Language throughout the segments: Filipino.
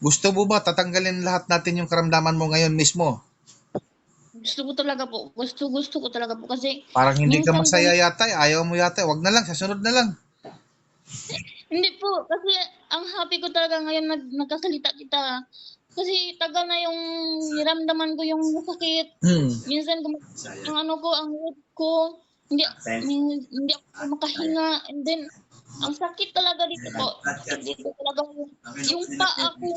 Gusto mo ba tatanggalin lahat natin yung karamdaman mo ngayon mismo? Gusto ko talaga po. Gusto ko talaga po kasi Parang hindi ka minsan masaya kung yata, ayaw mo yata. Wag na lang, sa sunod na lang. hindi po kasi ang happy ko talaga ngayon nagkasalita kita. Kasi tagal na yung niramdaman ko yung sakit. Minsan ang ano ko, ang mood ko, hindi ako makahinga. And then, ang sakit talaga dito po. Sakit dito talaga yung paa ko.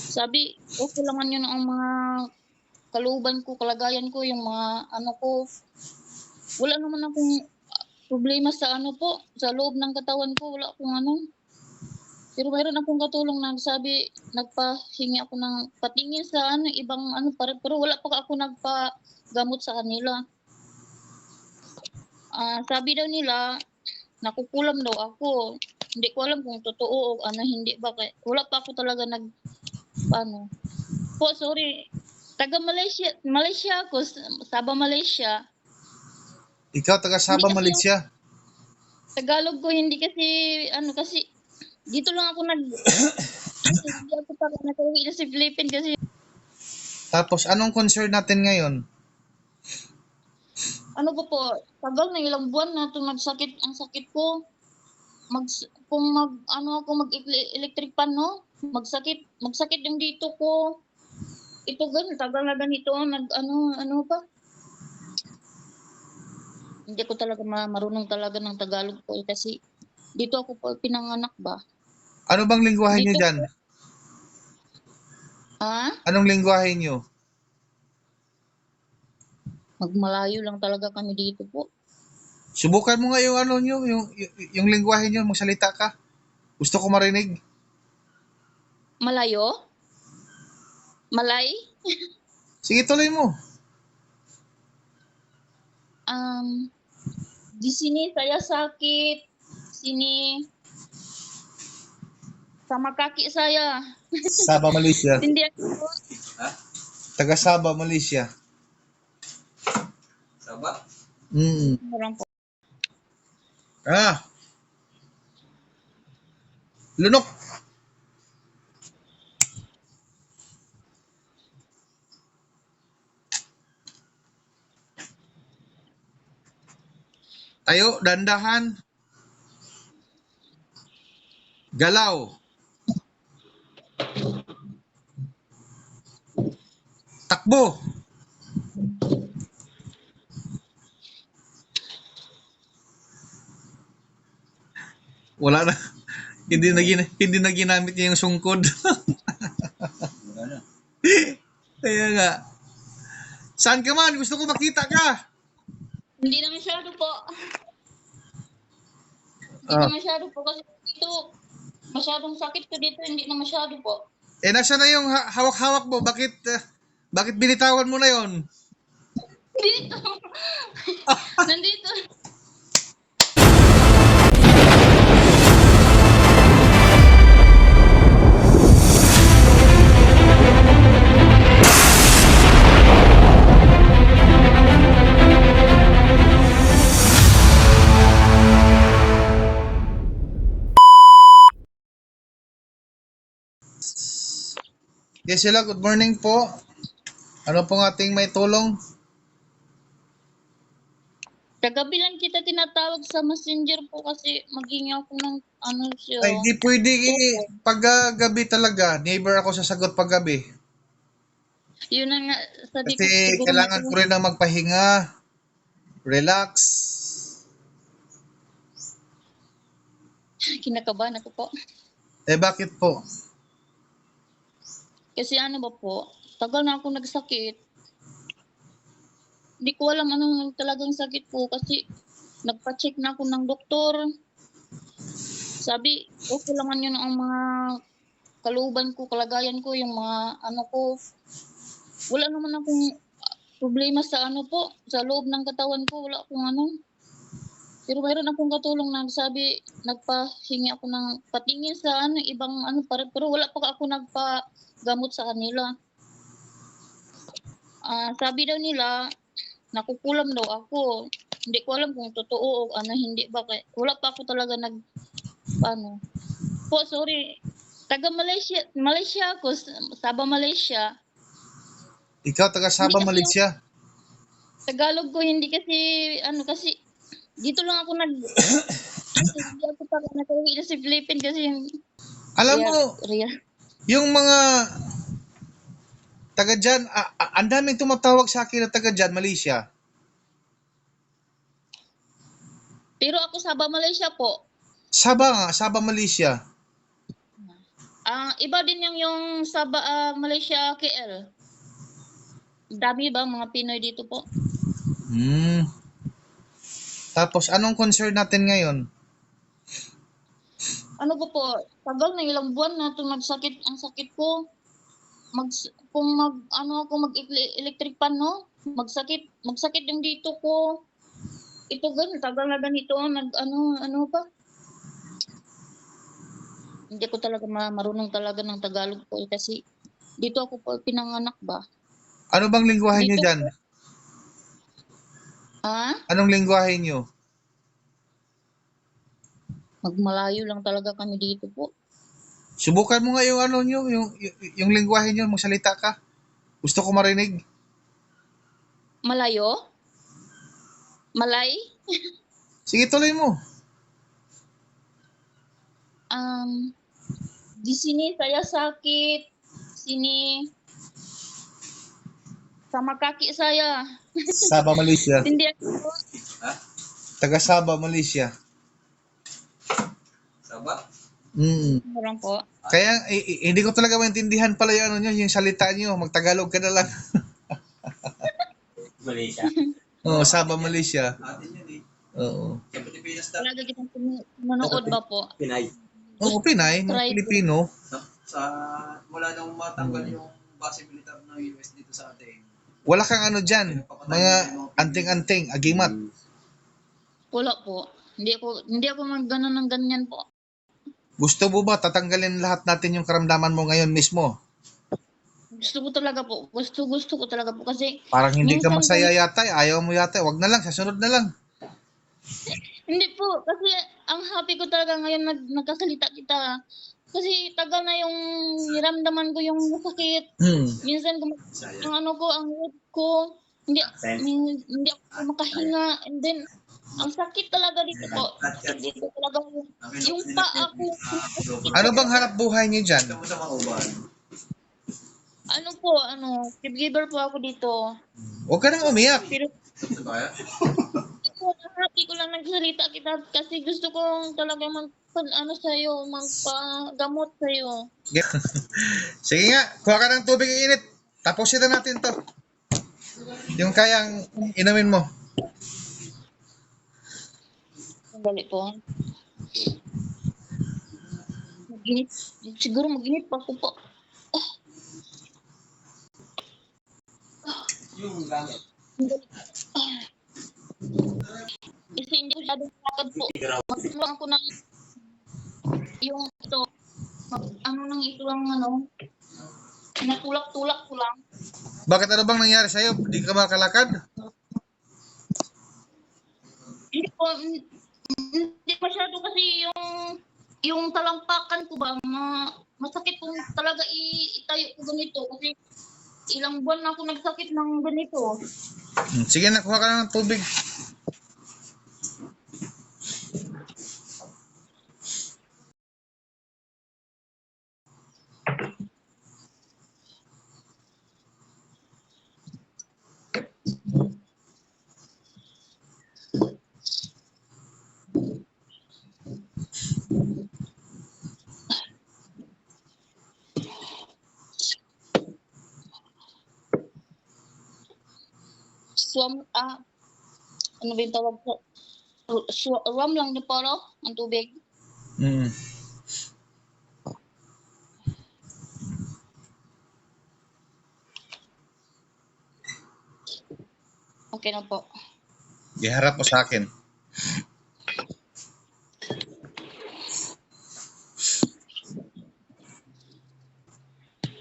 Sabi, okay lang yun ang mga kalooban ko, kalagayan ko, yung mga ano ko. Wala naman akong problema sa ano po, sa loob ng katawan ko, wala akong ano. Pero mayroon akong katulong na sabi, nagpahingi ako ng patingin sa ano, ibang ano, pero wala pa ako nagpagamot sa kanila. Sabi daw nila, nakukulam daw ako. Hindi ko alam kung totoo o ano, hindi ba. Wala pa ako talaga ano. Po, sorry. Taga Malaysia ako, Sabah, Malaysia. Ikaw, taga Sabah, Malaysia. Tagalog ko, hindi kasi, ano kasi, dito lang ako hindi ako pa nakauwi na sa Philippines kasi. Tapos, anong concern natin ngayon? Ano po, tagal na ilang buwan na ito nagsakit, ang sakit ko. Kung ako mag-electric pan, no? Magsakit yung dito ko. Ito tagal na ganito, ano pa. Hindi ko talaga marunong talaga ng Tagalog po kasi dito ako po pinanganak ba. Ano bang lingwahe nyo dyan? Anong lingwahe nyo? Magmalayo lang talaga kami dito po. Subukan mo nga yung ano nyo, yung lingwahe nyo, magsalita ka. Gusto ko marinig. Malayo? Malay? Sige, tuloy mo. Di sini saya sakit. Sini sama kaki saya. Sabah, Malaysia. Hindi ako. Taga Sabah, Malaysia. Sabah? Orang po. Lunok. Tayo, dandahan. Galaw. Takbo. Wala na. Hindi na ginamit niya yung sungkod. Kaya nga. Saan ka man? Gusto ko makita ka. Hindi na masyado po. Hindi na masyado po kasi dito masyadong sakit ko dito, hindi na masyado po. Nasa na yung hawak-hawak mo? Bakit binitawan mo na yon? Dito. Nandito. Yes, hello. Good morning po. Ano pong ating may tulong? Kagabi lang kita tinatawag sa messenger po kasi maghingi ako ng ano siya. Ay, di pwede. Paggabi talaga. Neighbor ako sasagot paggabi. Yun na nga, sabi ko Kasi siguro kailangan ko rin na magpahinga. Relax. Kinakabahan ako po. Bakit po? Kasi ano ba po, tagal na ako nagsakit. Hindi ko alam anong talagang sakit ko kasi nagpa-check na ako ng doktor. Sabi, okay lang yun ang mga kalooban ko, kalagayan ko, yung mga ano ko. Wala naman akong problema sa ano po, sa loob ng katawan ko, wala akong ano. Pero mayroon akong katulong na sabi, nagpahingi ako ng patingin sa ano, ibang ano, pero wala pa ako nagpagamot sa kanila. Sabi daw nila, nakukulam daw ako. Hindi ko alam kung totoo o ano, hindi ba. Wala pa ako talaga po, sorry. Taga Malaysia, Malaysia ako, Sabah, Malaysia. Ikaw taga Hindi Sabah, kasi yung Malaysia. Tagalog ko hindi kasi kasi dito lang ako hindi ako pa nakauwi na sa Philippines kasi yung Alam real, mo, real. yung mga taga dyan, ang daming tumatawag sa akin na taga dyan, Malaysia. Pero ako Sabah, Malaysia po. Sabah nga, Sabah, Malaysia. Iba din yung Sabah, Malaysia, KL. Dami ba mga Pinoy dito po? Tapos, anong concern natin ngayon? Ano po, tagal na ilang buwan na ito nagsakit, ang sakit ko. Ako mag-electric pan, no? Magsakit yung dito ko. Ito tagal na ganito, ano pa? Hindi ko talaga marunong talaga ng Tagalog po kasi dito ako po pinanganak ba? Ano bang lingwahe nyo Dito dyan? Anong lingwahe nyo? Magmalayo lang talaga kami dito po. Subukan mo nga yung ano nyo, yung lingwahe nyo, magsalita ka. Gusto ko marinig. Malayo? Malay? Sige, tuloy mo. Di sini saya sakit. Sini sama kaki saya. Sabah, Malaysia. Hindi ako. Taga Sabah, Malaysia. Sabah? Meron po. Kaya hindi ko talaga maintindihan pala yung ano nyo, yung salita nyo. Magtagalog ka na lang. Malaysia? Oo, Sabah, Malaysia. Atin yun eh. Oo. Sa Pilipinas na. Talaga kitang manood ba po? Pinay. Oo, Pinay, mga Try ko. Pilipino. Mula nung matanggal yung base militar ng US dito sa atin. Wala kang ano dyan, mga anting-anting, agimat. Wala po. Hindi ako magganon ng ganyan po. Gusto mo ba tatanggalin lahat natin yung karamdaman mo ngayon mismo? Gusto ko talaga po. Gusto ko talaga po kasi Parang hindi ka minsan masaya yata, ayaw mo yata. Wag na lang, sa sunod na lang. Hindi po, kasi ang happy ko talaga ngayon nagkasalita kita. Kasi tagal na yung niramdaman ko yung sakit. Minsan ang head ko, hindi ako makahinga. And then, ang sakit talaga dito po. Dito talaga yung paa ko. Ano bang hanap buhay niyo dyan? Giver po ako dito. Huwag ka nang umiyak. Pero, happy ko lang nagsalita kita kasi gusto ko talaga magpagamot sa'yo. Sige nga, kuha ka ng tubig init. Tapusin na natin to. Yung kayang inumin mo. Dali po. Siguro mag-init pa ako po. Yung gamit. Kasi hindi ko masyadong lakad po. Magtulong ako ng yung ito. Natulak-tulak ko lang. Bakit ano bang nangyari sa'yo? Hindi ka makalakad? Hindi masyado kasi yung talampakan ko ba, masakit kung talaga itayo ko ganito kasi ilang buwan na ako nagsakit ng ganito. Sige na, kuha ka na ng tubig. Ano ba yung tawag ko? Rum lang na paro, ang tubig. Okay na po. Iharap mo sa akin.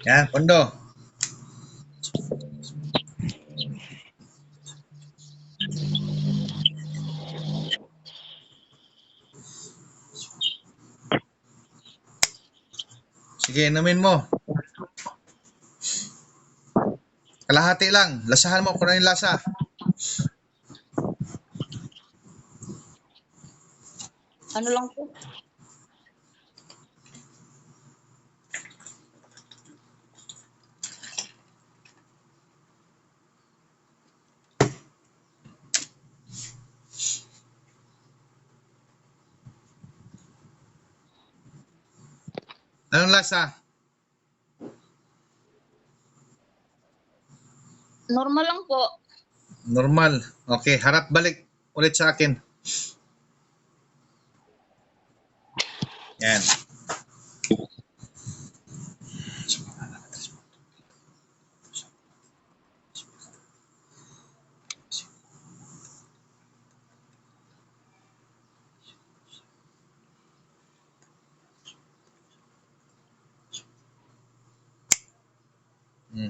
Yan, Pondo. Sige, inumin mo. Kalahati lang. Lasahan mo kung ano yung lasa. Ano lang po? Anong lasa? Normal lang po. Normal. Okay, harap balik ulit sa akin. Yan.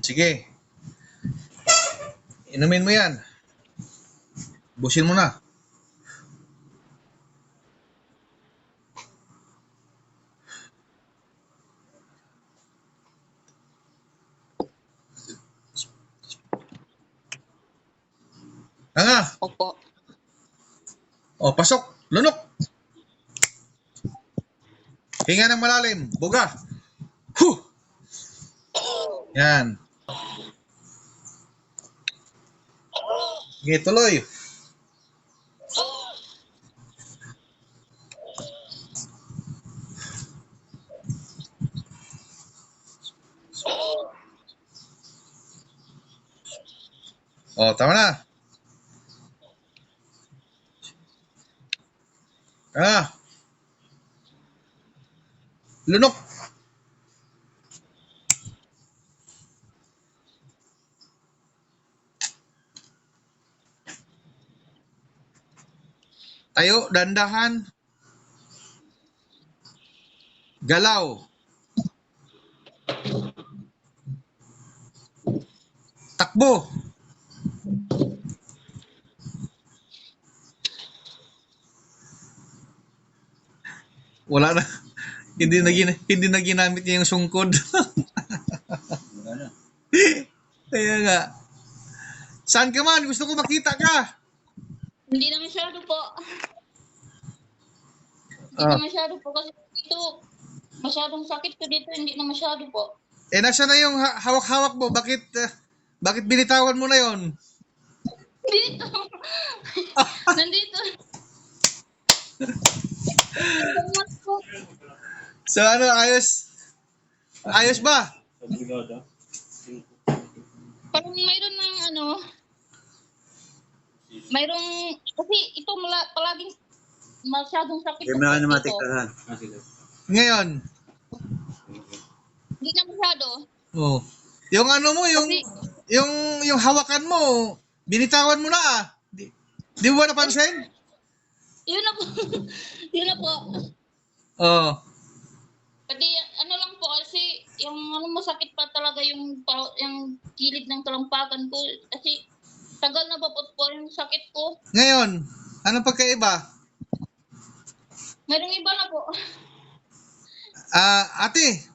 Sige. Inumin mo yan. Busin mo na. Nga. Opo. O, pasok. Lunok. Hinga ng malalim. Buga. Huh! Yan. Sige, tuloy. O, tama na. Lunok. Tayo, dandahan. Galaw. Takbo. Wala na. Hindi na ginamit niya yung sungkod. Kaya nga. Saan ka man? Gusto ko makita ka. Hindi na masyado po. Hindi Ah. na masyado po kasi dito, masyadong sakit ko dito, hindi na masyado po. Eh, nasa na yung hawak-hawak mo? Bakit binitawan mo na yon? Dito. Nandito. Salamat po. So ano, ayos? Ayos ba? Parang mayroon ng mayroong, kasi ito palaging masyadong sakit. Game na naman dito. tiktahan. Ngayon. Hindi na masyado. Oh. Yung ano mo, Kasi, yung hawakan mo, binitawan mo na ah. Di mo ba napansin? yun na po. Yun na po. Oh. Pati ano lang po kasi yung masakit pa talaga yung kilid ng talampakan ko kasi tagal na ba po yung sakit ko. Ngayon, anong pagkaiba? Mayroong iba na po. Ate,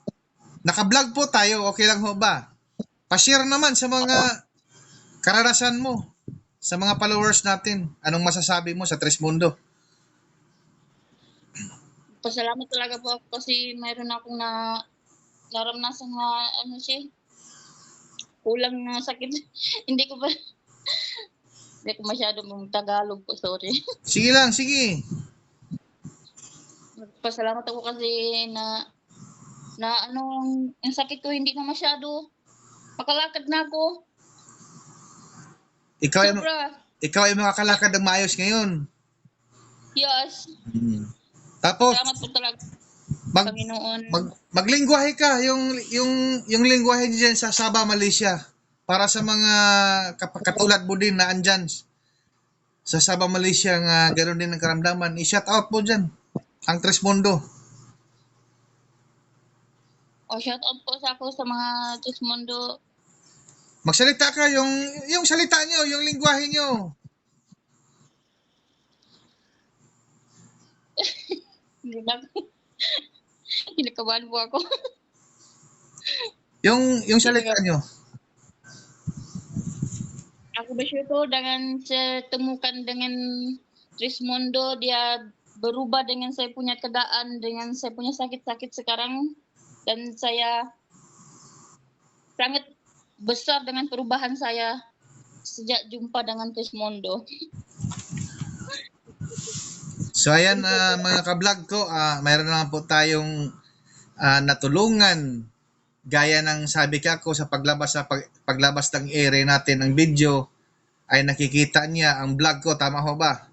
naka-vlog po tayo, okay lang ho ba? Pa-share naman sa mga karanasan mo, sa mga followers natin. Anong masasabi mo sa Tres Mundo? Pasalamat talaga po ako kasi mayroon akong naramdasan na kulang na sakit. Hindi ko masyado mong Tagalog po, sorry. Sige lang, sige. Pasalamat ako kasi yung sakit ko hindi na masyado. Makalakad na ako. Ikaw ay makakalakad ng maayos ngayon. Yes. Tapos, Salamat po talaga, mag, Panginoon. maglingwahe ka, yung lingwahe dyan sa Sabah, Malaysia. Para sa mga katulad mo din na andyan sa Sabah, Malaysia, nga gano'n din ang karamdaman. I-shout out mo dyan, ang Tres Mundo. Shout out po sa ako sa mga Diyos Mundo. Magsalita ka, yung salita nyo, yung lingwahe nyo. Hindi na. Kinakabahan po ako. Yung salita nyo. Aku bersyukur dengan saya temukan dengan Trismondo, dia berubah dengan saya punya keadaan, dengan saya punya sakit-sakit sekarang, dan saya sangat besar dengan perubahan saya sejak jumpa dengan Trismondo. So ayan mga ka-vlog ko, mayroon naman po tayong natulungan gaya ng sabi ko sa paglabas ng ere natin ng video ay nakikita niya ang vlog ko, tama ho ba?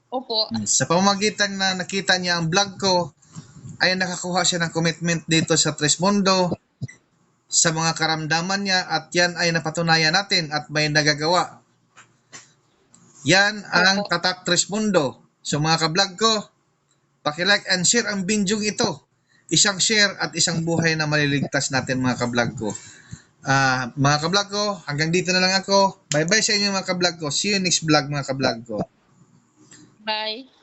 Opo. Sa pamamagitan na nakita niya ang vlog ko ay nakakuha siya ng commitment dito sa Trismondo sa mga karamdaman niya at yan ay napatunayan natin at may nagagawa. Yan ang Tatak Trismondo. So mga ka-vlog ko, paki-like and share ang bidyong ito. Isang share at isang buhay na maliligtas natin mga ka-vlog ko. Mga ka-vlog ko, hanggang dito na lang ako. Bye-bye sa inyo mga ka-vlog ko. See you next vlog mga ka-vlog ko. Bye.